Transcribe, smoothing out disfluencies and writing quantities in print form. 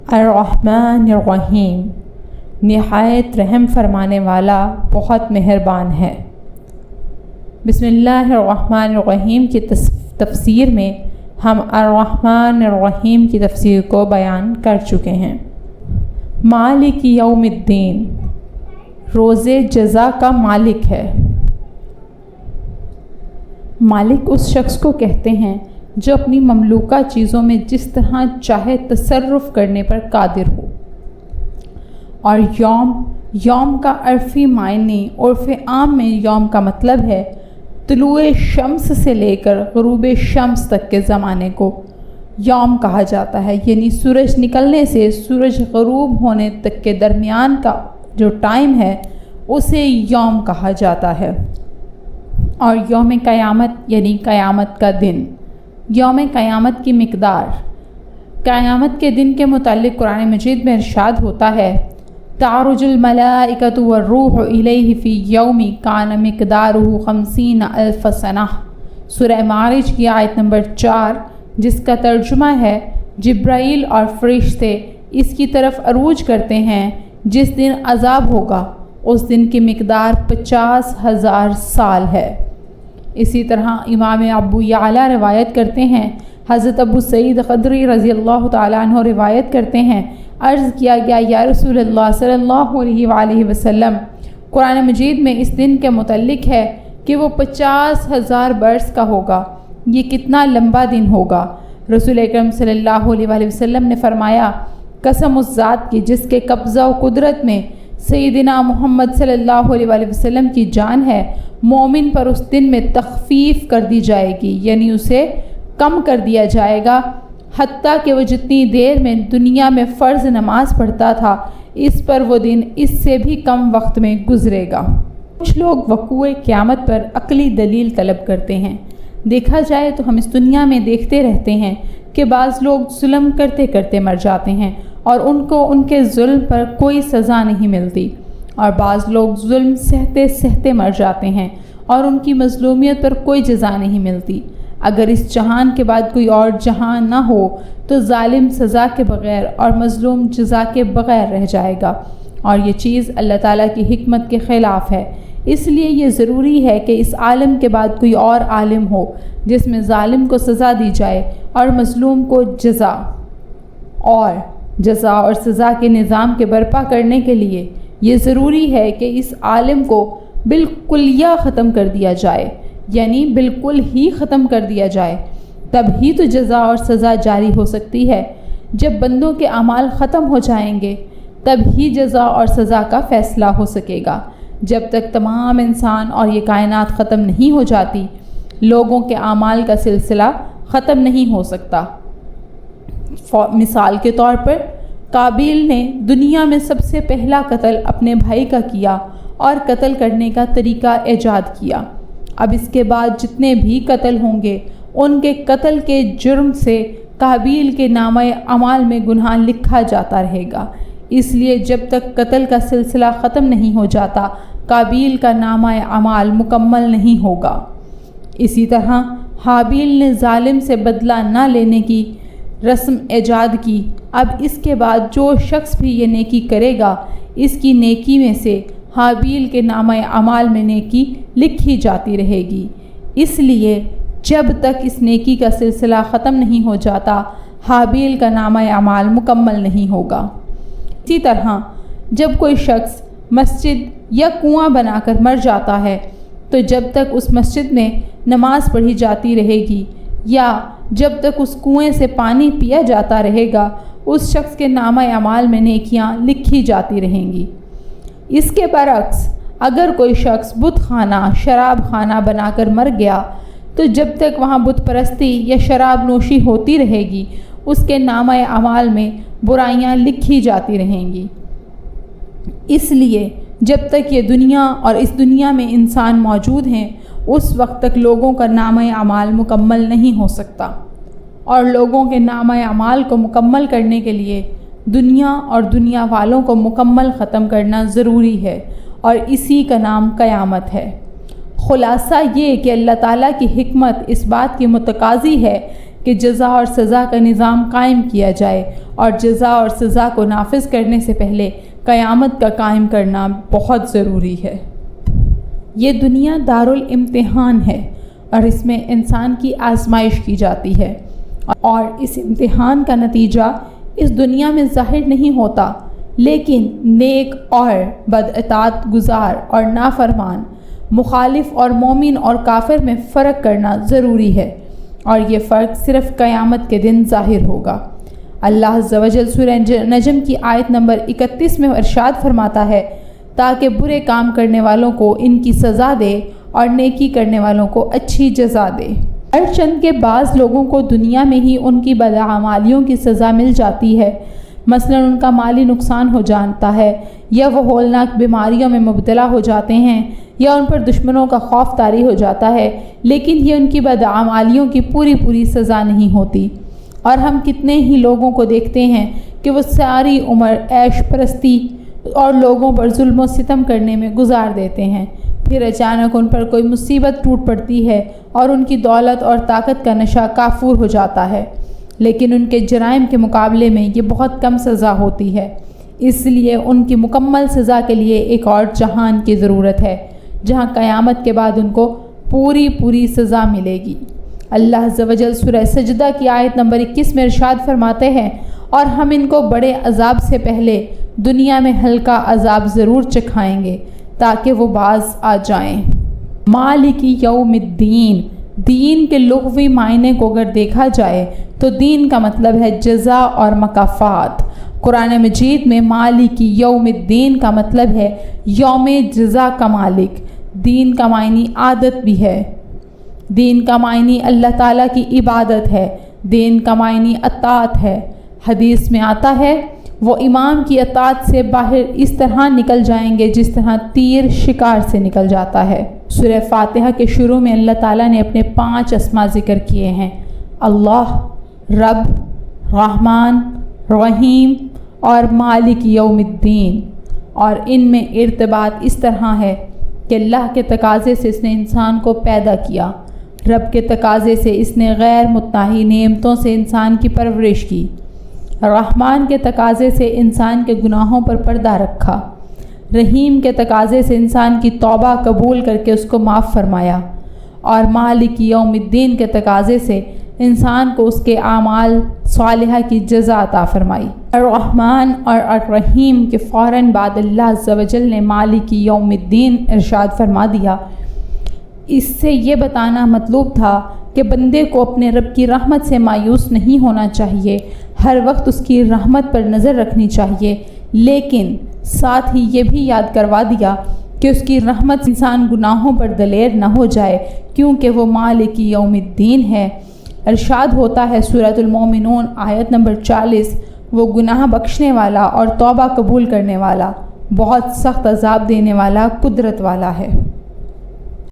الرحمن الرحیم، نہایت رحم فرمانے والا بہت مہربان ہے۔ بسم اللہ الرحمن الرحیم کی تفسیر میں ہم الرحمن الرحیم کی تفسیر کو بیان کر چکے ہیں۔ مالک یوم الدین، روز جزا کا مالک ہے۔ مالک اس شخص کو کہتے ہیں جو اپنی مملوکہ چیزوں میں جس طرح چاہے تصرف کرنے پر قادر ہو۔ اور یوم کا عرفی معنی عرف عام میں یوم کا مطلب ہے طلوع شمس سے لے کر غروب شمس تک کے زمانے کو یوم کہا جاتا ہے، یعنی سورج نکلنے سے سورج غروب ہونے تک کے درمیان کا جو ٹائم ہے اسے یوم کہا جاتا ہے۔ اور یوم قیامت یعنی قیامت کا دن، یوم قیامت کی مقدار۔ قیامت کے دن کے متعلق قرآن مجید میں ارشاد ہوتا ہے تعرج الملائکۃ والروح الیہ فی یوم کان مقدارہ 50,000 سنہ، سورہ معارج کی آیت نمبر 4، جس کا ترجمہ ہے جبرائیل اور فرشتے اس کی طرف عروج کرتے ہیں جس دن عذاب ہوگا، اس دن کی مقدار 50,000 سال ہے۔ اسی طرح امام ابو یعلا روایت کرتے ہیں، حضرت ابو سعید خدری رضی اللہ تعالیٰ عنہ روایت کرتے ہیں، عرض کیا گیا یا رسول اللہ صلی اللہ علیہ وآلہ وسلم، قرآن مجید میں اس دن کے متعلق ہے کہ وہ 50,000 برس کا ہوگا، یہ کتنا لمبا دن ہوگا۔ رسول اکرم صلی اللہ علیہ وآلہ وسلم نے فرمایا قسم اس ذات کی جس کے قبضہ و قدرت میں سیدنا محمد صلی اللہ علیہ وآلہ وسلم کی جان ہے، مومن پر اس دن میں تخفیف کر دی جائے گی، یعنی اسے کم کر دیا جائے گا، حتیٰ کہ وہ جتنی دیر میں دنیا میں فرض نماز پڑھتا تھا اس پر وہ دن اس سے بھی کم وقت میں گزرے گا۔ کچھ لوگ وقوع قیامت پر عقلی دلیل طلب کرتے ہیں۔ دیکھا جائے تو ہم اس دنیا میں دیکھتے رہتے ہیں کہ بعض لوگ ظلم کرتے کرتے مر جاتے ہیں اور ان کو ان کے ظلم پر کوئی سزا نہیں ملتی، اور بعض لوگ ظلم سہتے سہتے مر جاتے ہیں اور ان کی مظلومیت پر کوئی جزا نہیں ملتی۔ اگر اس جہان کے بعد کوئی اور جہان نہ ہو تو ظالم سزا کے بغیر اور مظلوم جزا کے بغیر رہ جائے گا، اور یہ چیز اللہ تعالیٰ کی حکمت کے خلاف ہے۔ اس لیے یہ ضروری ہے کہ اس عالم کے بعد کوئی اور عالم ہو جس میں ظالم کو سزا دی جائے اور مظلوم کو جزا اور سزا کے نظام کے برپا کرنے کے لیے یہ ضروری ہے کہ اس عالم کو بالکلیہ ختم کر دیا جائے، یعنی بالکل ہی ختم کر دیا جائے، تب ہی تو جزا اور سزا جاری ہو سکتی ہے۔ جب بندوں کے اعمال ختم ہو جائیں گے تب ہی جزا اور سزا کا فیصلہ ہو سکے گا۔ جب تک تمام انسان اور یہ کائنات ختم نہیں ہو جاتی لوگوں کے اعمال کا سلسلہ ختم نہیں ہو سکتا۔ مثال کے طور پر قابیل نے دنیا میں سب سے پہلا قتل اپنے بھائی کا کیا اور قتل کرنے کا طریقہ ایجاد کیا۔ اب اس کے بعد جتنے بھی قتل ہوں گے ان کے قتل کے جرم سے قابیل کے نامہ اعمال میں گناہ لکھا جاتا رہے گا۔ اس لیے جب تک قتل کا سلسلہ ختم نہیں ہو جاتا قابیل کا نامہ اعمال مکمل نہیں ہوگا۔ اسی طرح حابیل نے ظالم سے بدلہ نہ لینے کی رسم ایجاد کی۔ اب اس کے بعد جو شخص بھی یہ نیکی کرے گا اس کی نیکی میں سے حابیل کے نامہ اعمال میں نیکی لکھی جاتی رہے گی۔ اس لیے جب تک اس نیکی کا سلسلہ ختم نہیں ہو جاتا حابیل کا نامہ اعمال مکمل نہیں ہوگا۔ اسی طرح جب کوئی شخص مسجد یا کنواں بنا کر مر جاتا ہے تو جب تک اس مسجد میں نماز پڑھی جاتی رہے گی یا جب تک اس کنویں سے پانی پیا جاتا رہے گا اس شخص کے نامہ اعمال میں نیکیاں لکھی جاتی رہیں گی۔ اس کے برعکس اگر کوئی شخص بت خانہ، شراب خانہ بنا کر مر گیا تو جب تک وہاں بت پرستی یا شراب نوشی ہوتی رہے گی اس کے نامہ اعمال میں برائیاں لکھی جاتی رہیں گی۔ اس لیے جب تک یہ دنیا اور اس دنیا میں انسان موجود ہیں اس وقت تک لوگوں کا نامہ اعمال مکمل نہیں ہو سکتا، اور لوگوں کے نامہ اعمال کو مکمل کرنے کے لیے دنیا اور دنیا والوں کو مکمل ختم کرنا ضروری ہے، اور اسی کا نام قیامت ہے۔ خلاصہ یہ کہ اللہ تعالیٰ کی حکمت اس بات کی متقاضی ہے کہ جزا اور سزا کا نظام قائم کیا جائے، اور جزا اور سزا کو نافذ کرنے سے پہلے قیامت کا قائم کرنا بہت ضروری ہے۔ یہ دنیا دارالامتحان ہے اور اس میں انسان کی آزمائش کی جاتی ہے، اور اس امتحان کا نتیجہ اس دنیا میں ظاہر نہیں ہوتا، لیکن نیک اور بدعطاعت گزار اور نافرمان، مخالف اور مومن اور کافر میں فرق کرنا ضروری ہے، اور یہ فرق صرف قیامت کے دن ظاہر ہوگا۔ اللہ عز و جل سورہ نجم کی آیت نمبر 31 میں ارشاد فرماتا ہے، تاکہ برے کام کرنے والوں کو ان کی سزا دے اور نیکی کرنے والوں کو اچھی جزا دے۔ ہر چند کے بعض لوگوں کو دنیا میں ہی ان کی بدعمالیوں کی سزا مل جاتی ہے، مثلا ان کا مالی نقصان ہو جاتا ہے، یا وہ ہولناک بیماریوں میں مبتلا ہو جاتے ہیں، یا ان پر دشمنوں کا خوف طاری ہو جاتا ہے، لیکن یہ ان کی بدعمالیوں کی پوری سزا نہیں ہوتی۔ اور ہم کتنے ہی لوگوں کو دیکھتے ہیں کہ وہ ساری عمر عیش پرستی اور لوگوں پر ظلم و ستم کرنے میں گزار دیتے ہیں، پھر اچانک ان پر کوئی مصیبت ٹوٹ پڑتی ہے اور ان کی دولت اور طاقت کا نشہ کافور ہو جاتا ہے، لیکن ان کے جرائم کے مقابلے میں یہ بہت کم سزا ہوتی ہے۔ اس لیے ان کی مکمل سزا کے لیے ایک اور جہان کی ضرورت ہے، جہاں قیامت کے بعد ان کو پوری سزا ملے گی۔ اللہ عز و جل سورہ سجدہ کی آیت نمبر 21 میں ارشاد فرماتے ہیں، اور ہم ان کو بڑے عذاب سے پہلے دنیا میں ہلکا عذاب ضرور چکھائیں گے تاکہ وہ باز آ جائیں۔ مالک یوم الدین، دین کے لغوی معنی کو اگر دیکھا جائے تو دین کا مطلب ہے جزا اور مکافات۔ قرآن مجید میں مالک یوم الدین کا مطلب ہے یوم جزا کا مالک۔ دین کا معنی عادت بھی ہے، دین کا معنی اللہ تعالیٰ کی عبادت ہے، دین کا معنی اطاعت ہے۔ حدیث میں آتا ہے، وہ امام کی اطاعت سے باہر اس طرح نکل جائیں گے جس طرح تیر شکار سے نکل جاتا ہے۔ سورہ فاتحہ کے شروع میں اللہ تعالیٰ نے اپنے 5 اسما ذکر کیے ہیں، اللہ، رب، رحمان، رحیم اور مالک یوم الدین، اور ان میں ارتباط اس طرح ہے کہ اللہ کے تقاضے سے اس نے انسان کو پیدا کیا، رب کے تقاضے سے اس نے غیر متناہی نعمتوں سے انسان کی پرورش کی، رحمان کے تقاضے سے انسان کے گناہوں پر پردہ رکھا، رحیم کے تقاضے سے انسان کی توبہ قبول کر کے اس کو معاف فرمایا، اور مالک یوم الدین کے تقاضے سے انسان کو اس کے اعمال صالحہ کی جزا عطا فرمائی۔ الرحمن اور الرحیم کے فوراً بعد اللہ عز و جل نے مالک یوم الدین ارشاد فرما دیا۔ اس سے یہ بتانا مطلوب تھا کہ بندے کو اپنے رب کی رحمت سے مایوس نہیں ہونا چاہیے، ہر وقت اس کی رحمت پر نظر رکھنی چاہیے، لیکن ساتھ ہی یہ بھی یاد کروا دیا کہ اس کی رحمت انسان گناہوں پر دلیر نہ ہو جائے، کیونکہ وہ مالک یوم الدین ہے۔ ارشاد ہوتا ہے سورۃ المومنون آیت نمبر 40، وہ گناہ بخشنے والا اور توبہ قبول کرنے والا، بہت سخت عذاب دینے والا، قدرت والا ہے۔